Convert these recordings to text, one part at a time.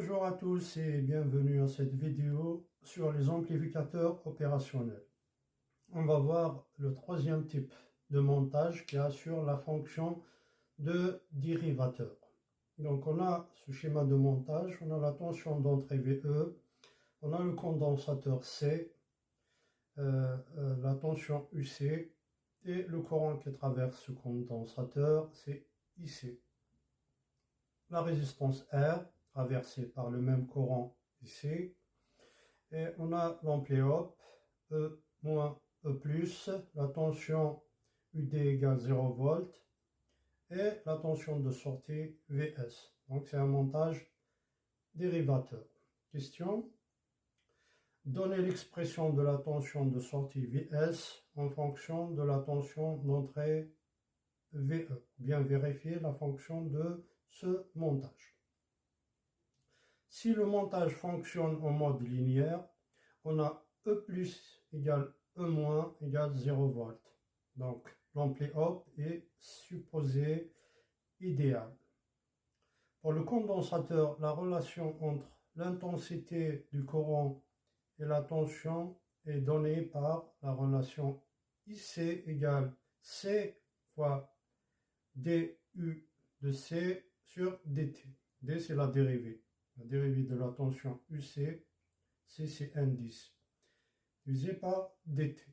Bonjour à tous et bienvenue à cette vidéo sur les amplificateurs opérationnels. On va voir le troisième type de montage qui assure la fonction de dérivateur. Donc on a ce schéma de montage, on a la tension d'entrée VE, on a le condensateur C, la tension UC et le courant qui traverse ce condensateur, c'est IC. La résistance R traversée par le même courant ici. Et on a l'ampli hop, E moins E plus, la tension UD égale 0 volts et la tension de sortie VS. Donc c'est un montage dérivateur. Question. Donnez l'expression de la tension de sortie VS en fonction de la tension d'entrée VE. Bien vérifier la fonction de ce montage. Si le montage fonctionne en mode linéaire, on a E plus égale E moins égale 0 volts. Donc l'ampli hop est supposé idéal. Pour le condensateur, la relation entre l'intensité du courant et la tension est donnée par la relation IC égale C fois DU de C sur DT. D c'est la dérivée. La dérivée de la tension UC, c'est N10, divisé par DT.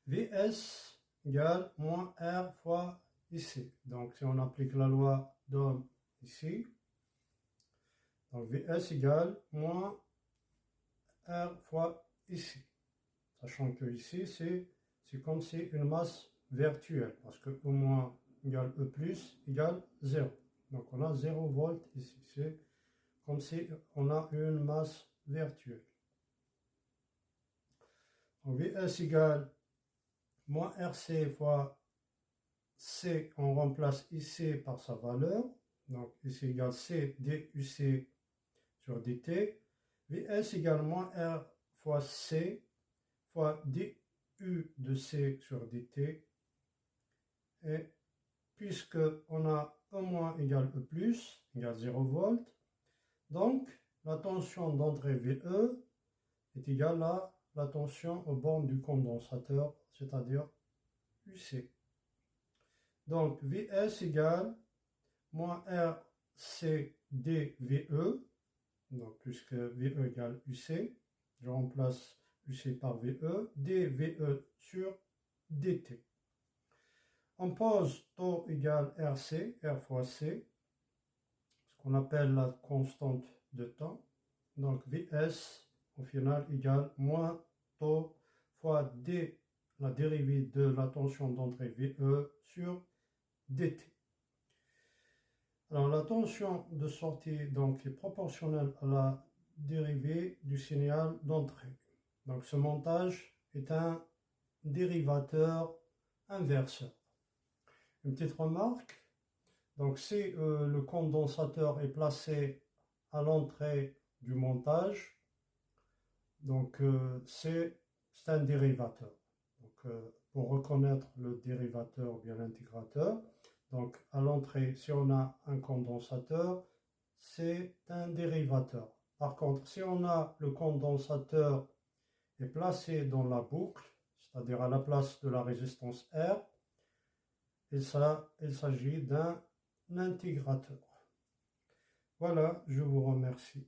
VS égale moins R fois IC. Donc, si on applique la loi d'Ohm ici, donc VS égale moins R fois IC. Sachant que ici, c'est comme si une masse virtuelle, parce que E moins égale E plus égale 0. Donc, on a 0 volts ici. C'est comme si on a une masse virtuelle. Donc VS égale moins RC fois C, on remplace IC par sa valeur. Donc ici égale C DUC sur DT. VS égale moins R fois C fois DU de C sur DT. Et puisque on a E moins égale E plus égale 0 volts, donc la tension d'entrée VE est égale à la tension aux bornes du condensateur, c'est-à-dire UC. Donc VS égale moins RCDVE, donc puisque VE égale UC, je remplace UC par VE, dVE sur DT. On pose taux égale RC, R fois C, ce qu'on appelle la constante de temps. Donc VS au final égale moins taux fois D, la dérivée de la tension d'entrée VE sur DT. Alors la tension de sortie donc est proportionnelle à la dérivée du signal d'entrée. Donc ce montage est un dérivateur inverseur. Une petite remarque, donc si le condensateur est placé à l'entrée du montage, donc c'est un dérivateur. Donc pour reconnaître le dérivateur ou bien l'intégrateur, donc à l'entrée, si on a un condensateur, c'est un dérivateur. Par contre, si on a le condensateur est placé dans la boucle, c'est-à-dire à la place de la résistance R, il s'agit d'un intégrateur. Voilà, je vous remercie.